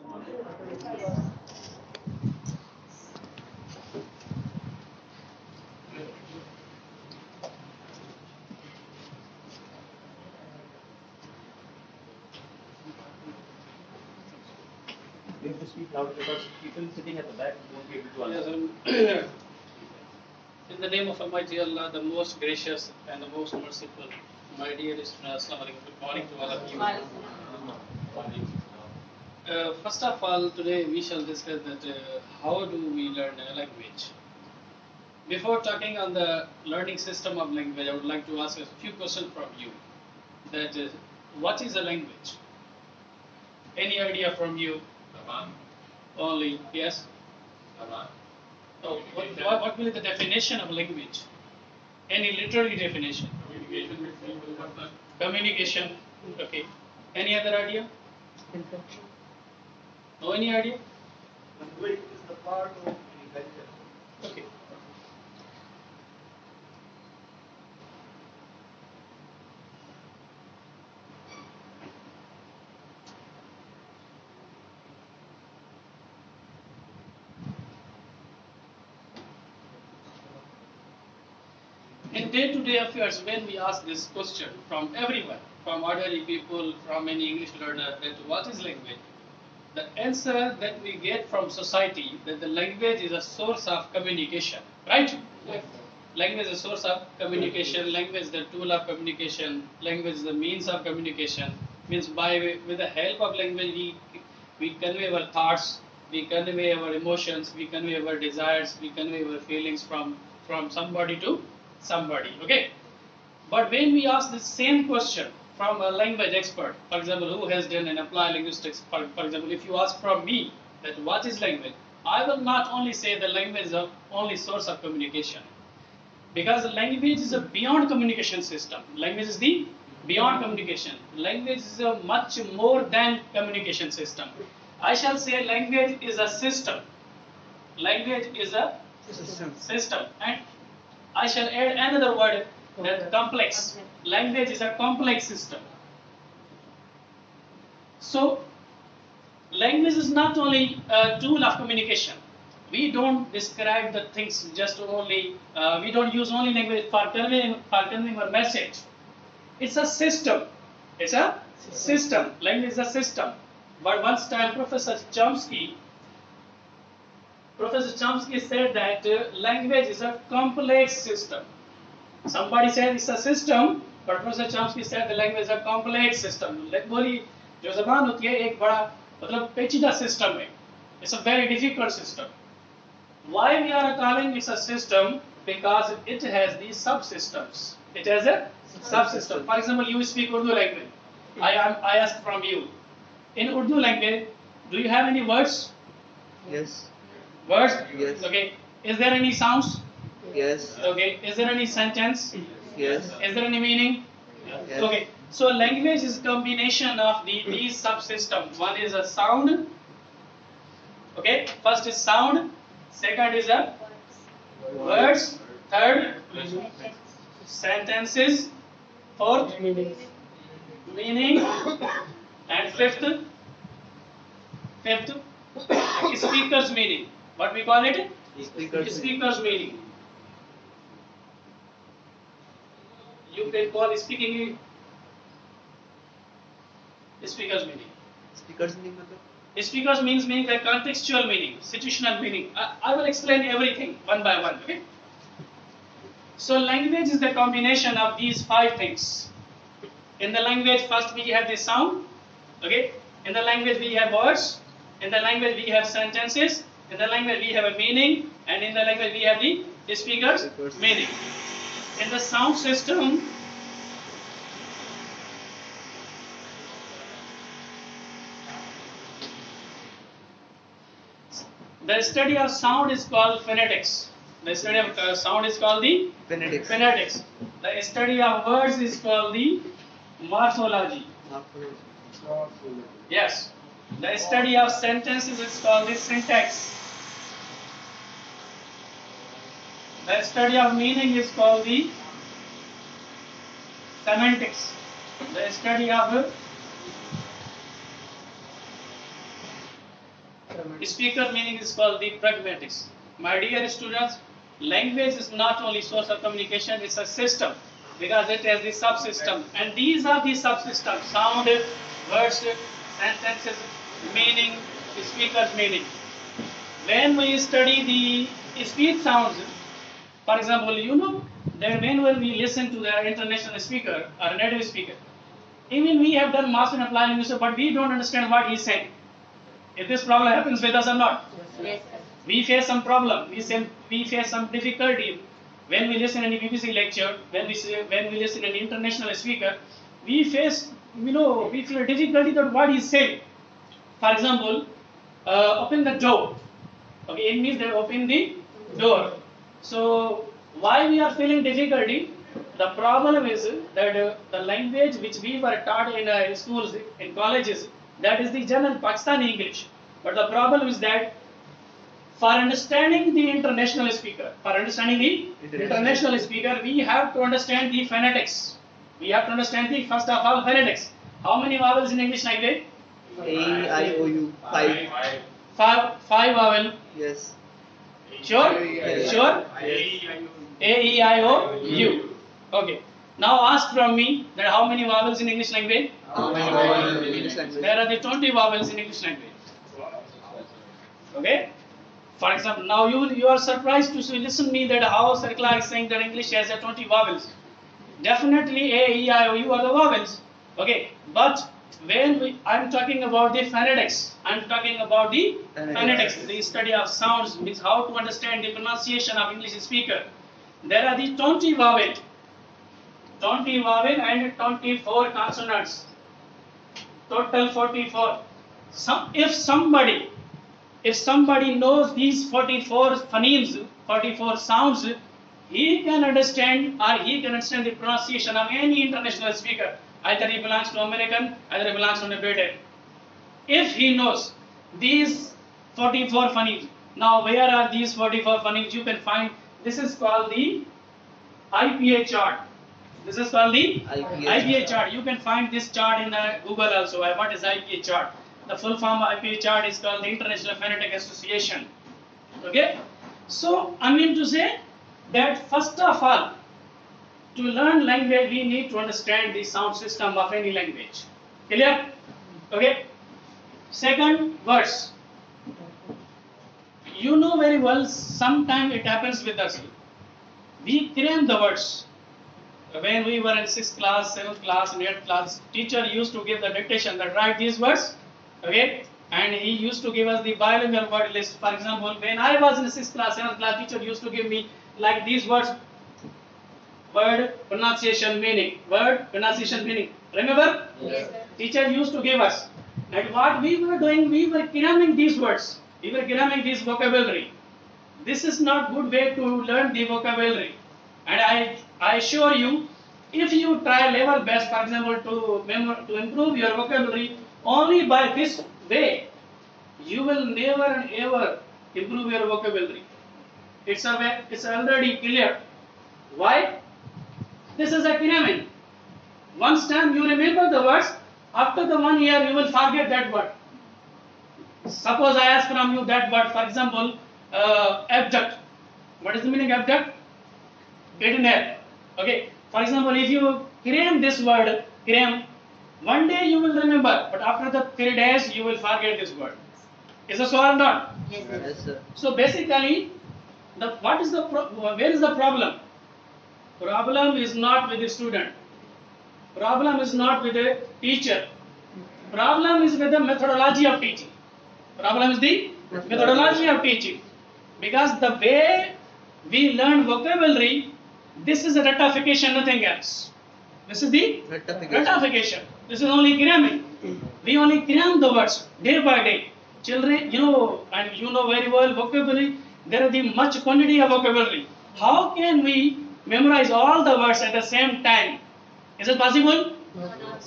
You have to speak loud because people sitting at the back won't be able to understand. Yes, in the name of Almighty Allah, the most gracious and the most merciful, my dear listeners, Assalamu alaikum. Good morning to all of you. First of all, today we shall discuss that how do we learn a language. Before talking on the learning system of language, I would like to ask a few questions from you. That what is a language? Any idea from you? Only yes. Oh, what will be the definition of language? Any literary definition? Communication. Okay. Any other idea? No, any idea? Language is the part of intelligence. Okay. In day-to-day affairs, when we ask this question from everyone, from ordinary people, from any English learner, that what is language? The answer that we get from society that the language is a source of communication, right? Yes. Language is a source of communication. Language is the tool of communication. Language is the means of communication. Means with the help of language we convey our thoughts, we convey our emotions, we convey our desires, we convey our feelings from somebody to somebody. Okay. But when we ask the same question from a language expert, for example, who has done an applied linguistics, for example, if you ask from me that what is language, I will not only say the language is the only source of communication. Because the language is a beyond communication system. Language is the beyond communication. Language is a much more than communication system. I shall say language is a system. Language is a system. And I shall add another word, that complex. Language is a complex system. So, language is not only a tool of communication. We don't describe the things just only, we don't use only language for conveying our message. It's a system. It's a system. Language is a system. But once time Professor Chomsky said that language is a complex system. Somebody said it's a system, but Professor Chomsky said the language is a complex system. बोली जो ज़बान होती है एक बड़ा मतलब पेचीदा system है. It's a very difficult system. Why we are calling it a system? Because it has these subsystems. It has a subsystem. For example, you speak Urdu language. I ask from you. In Urdu language, do you have any words? Yes. Words? Yes. Okay. Is there any sounds? Yes. Okay. Is there any sentence? Yes. Is there any meaning? Yes. Okay. So language is a combination of these subsystems. One is a sound. Okay. First is sound. Second is a words. Third, sentences. Fourth, meaning. And fifth, speaker's meaning. What we call it? Speaker's meaning. You can call speaking speaker's meaning. Speaker's meaning मतलब? Speakers means the contextual meaning, situational meaning. I will explain everything one by one. Okay. So language is the combination of these 5 things. In the language, first we have the sound. Okay. In the language we have words. In the language we have sentences. In the language we have a meaning. And in the language we have the speaker's meaning. In the sound system, the study of sound is called phonetics. The study of sound is called the phonetics. The study of words is called the morphology. Yes. The study of sentences is called the syntax. The study of meaning is called the semantics. The study of Speaker meaning is called the pragmatics. My dear students, language is not only source of communication, it's a system because it has the subsystem. And these are the subsystems: sound, words, sentences, meaning, speaker's meaning. When we study the speech sounds, for example, you know that when we listen to the international speaker or native speaker, even we have done master and applied English, but we don't understand what he's saying. If this problem happens with us or not, Yes. we face some problem. We face some difficulty when we listen any BBC lecture. When we listen an international speaker, we face we feel difficulty that what he's saying. For example, open the door. Okay, it means that open the door. So why we are feeling difficulty? The problem is that the language which we were taught in schools, in colleges, that is the general Pakistani English. But the problem is that for understanding the international speaker, we have to understand the phonetics. We have to understand the first of all phonetics. How many vowels in English language? A-E-I-O-U. 5. Five vowel. Yes. Sure? Yes. Sure? A-E-I-O-U. Okay. Now ask from me that how many vowels in English language? English language. There are the 20 vowels in English language. Okay? For example, now you are surprised to listen me that how Sir Clark is saying that English has 20 vowels. Definitely A, E, I, O, U are the vowels. Okay? But when I'm talking about the phonetics, I'm talking about the phonetics, the study of sounds, means how to understand the pronunciation of English speaker. There are the 20 vowel and 24 consonants. Total 44. If somebody knows these 44 phonemes, 44 sounds, he can understand the pronunciation of any international speaker. Either he belongs to American, either he belongs to Britain. If he knows these 44 phonemes, now where are these 44 phonemes? You can find, this is called the IPA chart. This is called the IPA chart. You can find this chart in Google also. What is IPA chart? The full form of IPA chart is called the International Phonetic Association. Okay? So, I mean to say that first of all, to learn language, we need to understand the sound system of any language. Clear? Okay? Second, words. You know very well, sometimes it happens with us. We cram the words. When we were in 6th class, 7th class, and 8th class, teacher used to give the dictation that write these words. Okay? And he used to give us the bilingual word list. For example, when I was in 6th class, 7th class, teacher used to give me like these words. Word, pronunciation, meaning. Word, pronunciation, meaning. Remember? Yes, sir. Teacher used to give us. And what we were doing, we were cramming these words. We were cramming this vocabulary. This is not good way to learn the vocabulary. And I assure you, if you try level best, for example, to improve your vocabulary only by this way, you will never and ever improve your vocabulary. It's already clear. Why? This is a cramming. Once time you remember the words, after the 1 year you will forget that word. Suppose I ask from you that word, for example, abject. What is the meaning of abject? Kidnap. Okay. For example, if you cram this word, cram, one day you will remember, but after the 3 days you will forget this word. Is it so or not? Yes, sir. Yes, sir. So basically, where is the problem? Problem is not with the student. Problem is not with the teacher. Problem is with the methodology of teaching. Problem is the methodology of teaching. Because the way we learn vocabulary, this is a ratification, nothing else. This is the ratification. This is only cramming. We only cram the words day by day. Children, and you know very well vocabulary, there is the much quantity of vocabulary. How can we memorize all the words at the same time? Is it possible?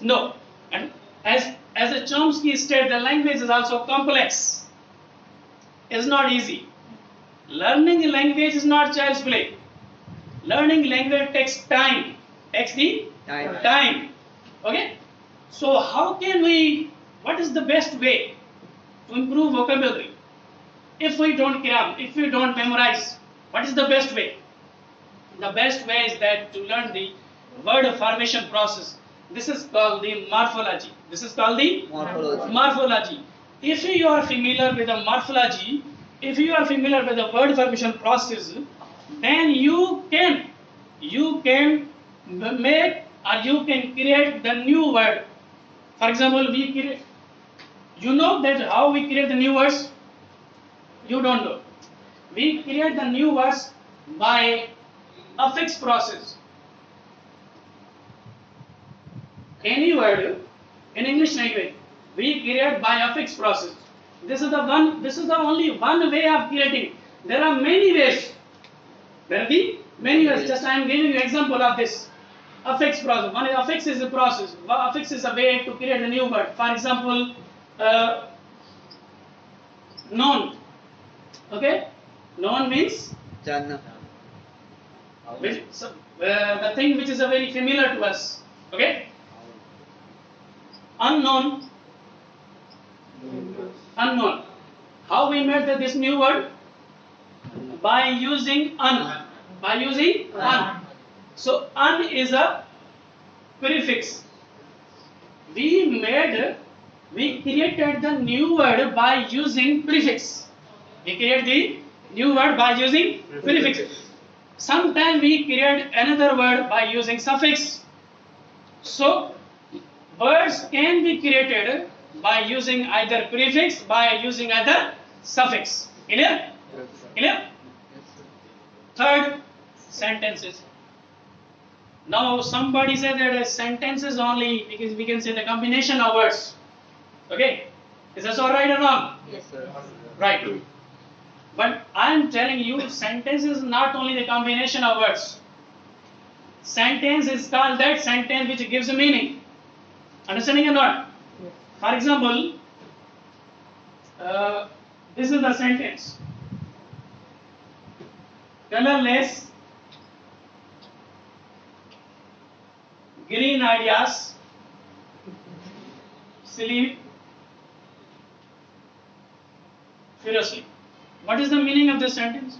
No. And as a Chomsky said, the language is also complex. It's not easy. Learning a language is not child's play. Learning language takes time. Takes the time. Okay? So how can we, what is the best way to improve vocabulary? if we don't cram, if we don't memorize, what is the best way? The best way is that to learn the word formation process. This is called the morphology. This is called the morphology. If you are familiar with the morphology, if you are familiar with the word formation process, then you can make or you can create the new word. For example, we create. You know that how we create the new words? You don't know. We create the new words by affix process. Any word in English language we create by affix process. This is the only one way of creating. There are many ways. There are the many ways. Just I am giving you example of this affix process. One is affix is a process. Affix is a way to create a new word. For example, known. Okay, known means Janna. the thing which is a very familiar to us. Okay, unknown. Unknown. How we made this new word? By using un. By using un. So un is a prefix. We created the new word by using prefix. We create the new word by using prefix. Sometimes we create another word by using suffix. So words can be created by using either prefix, by using either suffix. Clear? Clear? Third, sentences. Now somebody said that a sentence is only, because we can say the combination of words. Okay? Is that all right or wrong? Yes, sir. Right. But I am telling you, sentence is not only the combination of words. Sentence is called that sentence which gives a meaning. Understanding or not? For example, this is the sentence. Colorless, green ideas, sleep furiously. What is the meaning of this sentence?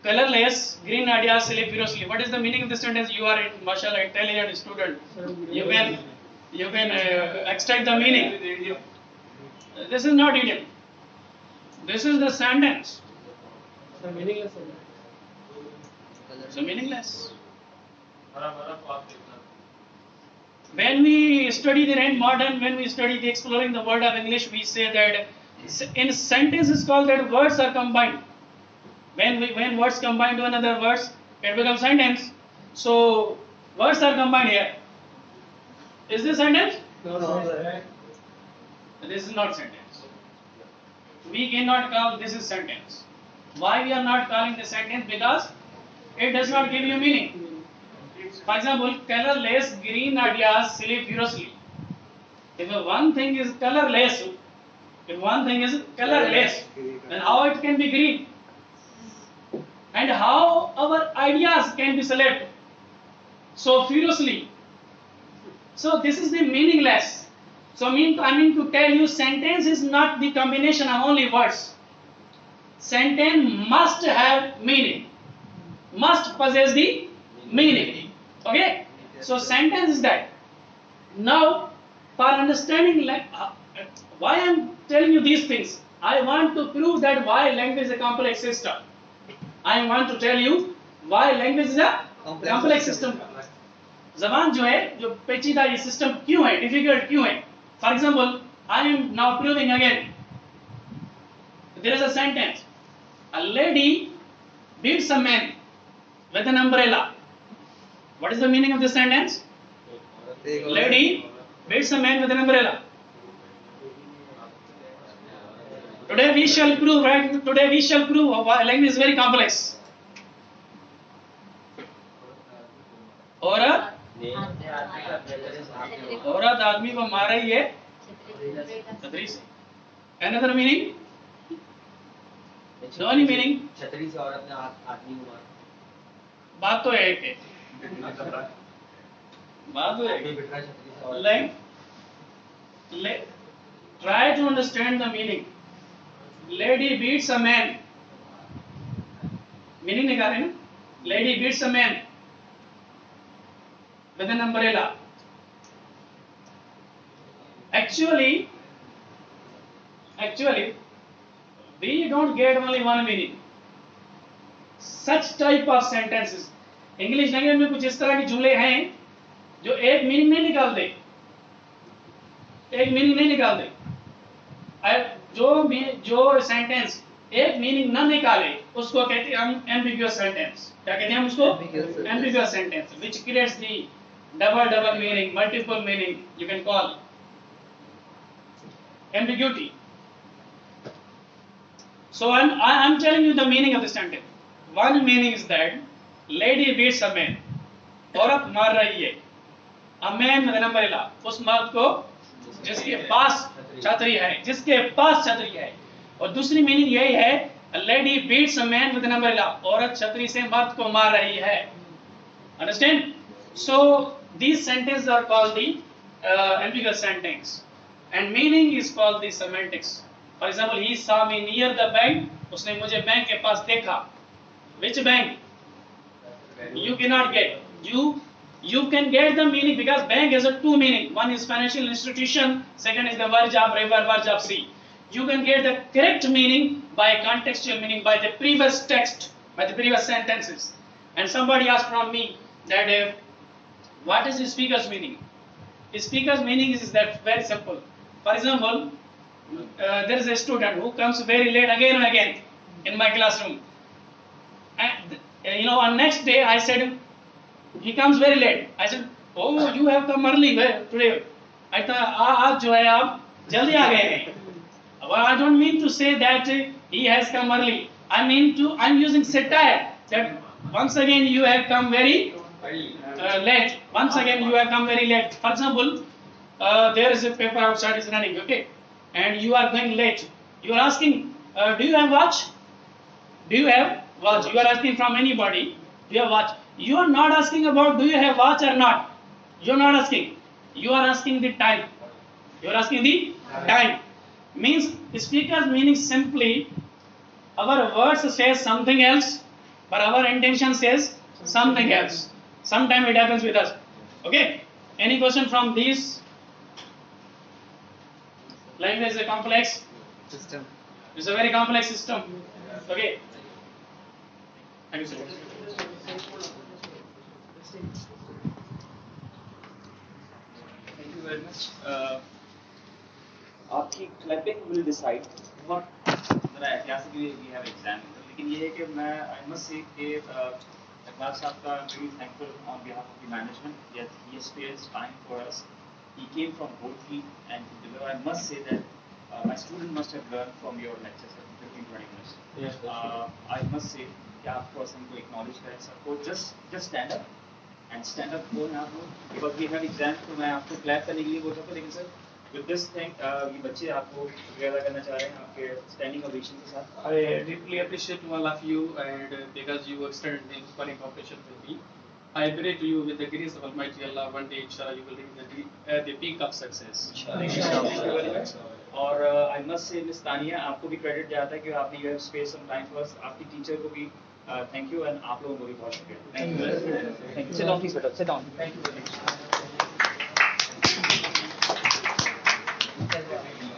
Colorless, green ideas, sleep furiously. What is the meaning of this sentence? You are, mashallah, intelligent student. You can extract the meaning. This is not idiom. This is the sentence. So meaningless. So meaningless. When we study the Rand Modern, when we study the exploring the word of English, we say that in sentence is called that words are combined. When words combine to another words, it becomes sentence. So words are combined here. Is this sentence? No, sir. This is not sentence. We cannot call this is sentence. Why we are not calling this sentence? Because it does not give you meaning. For example, colorless, green ideas, sleep furiously. If one thing is colorless, then how it can be green? And how our ideas can be slept so furiously? So this is the meaningless. So I mean to tell you, sentence is not the combination of only words. Sentence must have meaning. Must possess the meaning. Okay? So sentence is that. Now, for understanding why I am telling you these things, I want to prove that why language is a complex system. I want to tell you why language is a complex system. ज़बान जो है, जो पेचीदा ये system क्यों है, difficult क्यों है? For example, I am now proving again. There is a sentence. A lady beats a man with an umbrella. What is the meaning of this sentence? Lady beats a man with an umbrella. Today we shall prove, right? Today we shall prove why language is very complex. औरत आदमी को मार रही है छतरी से. Another meaning? No any meaning? छतरी से औरत ने आदमी को मारा. बात तो एक है. बात तो एक. Try to understand the meaning. Lady beats a man. Meaning निकाले ना? Lady beats a man with an umbrella. Actually, we don't get only one meaning. Such type of sentences. English language में कुछ इस तरह के जुमले हैं जो एक मीनिंग नहीं निकालते. जो सेंटेंस एक मीनिंग न निकाले उसको कहते हैं हम एम्बिगुअस सेंटेंस. क्या कहते हैं हम उसको? Ambiguous sentence, which creates the double meaning, multiple meaning. You can call ambiguity. So I'm telling you the meaning of the sentence. One meaning is that lady beats a man. औरत मार रही है. A man with an umbrella. उस मर्द को जिसके पास छतरी है. और दूसरी मीनिंग यही है, a lady beats a man with an umbrella. औरत छतरी से मर्द को मार रही है. Understand? So these sentences are called the ambiguous sentence, and meaning is called the semantics. For example, he saw me near the bank. उसने मुझे बैंक के पास देखा. Which bank? You cannot get. You can get the meaning because bank has a two meaning. One is financial institution. Second is the verge of river, verge of sea. You can get the correct meaning by contextual meaning, by the previous text, by the previous sentences. And somebody asked from me that what is the speaker's meaning? The speaker's meaning is that very simple. For example, there is a student who comes very late again and again in my classroom. And on next day I said, he comes very late. I said, oh, you have come early today. I thought, आज जो है आप जल्दी आ गए हैं. Well, I don't mean to say that he has come early. I'm using satire that once again you have come very late. Once again you have come very late. For example, there is a paper outside is running, okay, and you are going late. You are asking, do you have watch? Do you have watch? You are asking from anybody. Do you have watch? You are not asking about do you have watch or not. You are not asking. You are asking the time. You are asking the time. Means speaker's meaning simply our words says something else, but our intention says something else. Sometimes it happens with us. Okay. Any question from these? Language is a complex System. It's a very complex system. Okay. Thank you, sir. Thank you very much. आपकी clapping will decide what ऐतिहासिकली we have examined. लेकिन ये है कि मैं I must say कि इकबाल साहब का very thankful on behalf of the management. Yes, he spares time for us. He came from Roorkee and to deliver. I must say that my student must have learned from your lectures in 15-20 minutes. Yes, I must say कि आप person को acknowledge करें सबको. Just stand up and stand up बोलें आप लोग. Because we have exam तो मैं आपको clap करने के लिए बोल सकता हूँ, लेकिन सर with this thing ये बच्चे आपको together करना चाह रहे हैं आपके standing ovation के साथ. I deeply appreciate all of you, and because you extended the inspiring cooperation with me, I pray to you with the grace of Almighty Allah, one day inshallah you will reach the peak of success. Thank you very much. और I must say Miss Tania आपको भी credit जाता है कि आपने you have space some time for us. आपकी teacher को भी thank you and आप लोगों को भी बहुत शुक्रिया. Thank you. Thank you. Sit down, please, better. Sit down. Thank you very much.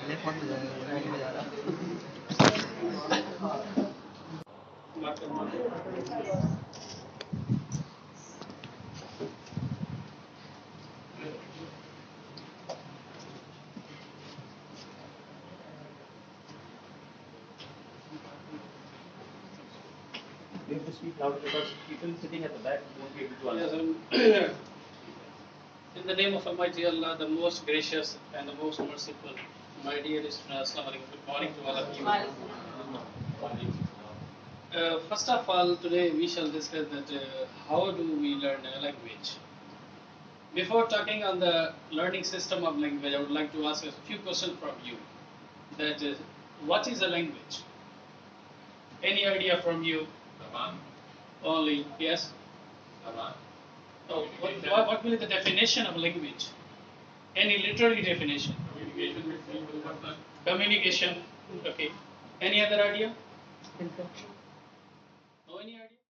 Left one में जा रहा. You have to speak louder because people sitting at the back won't be able to Yes, understand. in the name of Almighty Allah, the most gracious and the most merciful, my dear Assalamu alaikum. Good morning to all of you. First of all, today we shall discuss that how do we learn a language. Before talking on the learning system of language, I would like to ask a few questions from you. That what is a language? Any idea from you? Only yes. Oh, what will be the definition of language? Any literary definition? communication between two person. Communication. Okay. Any other idea? No any idea?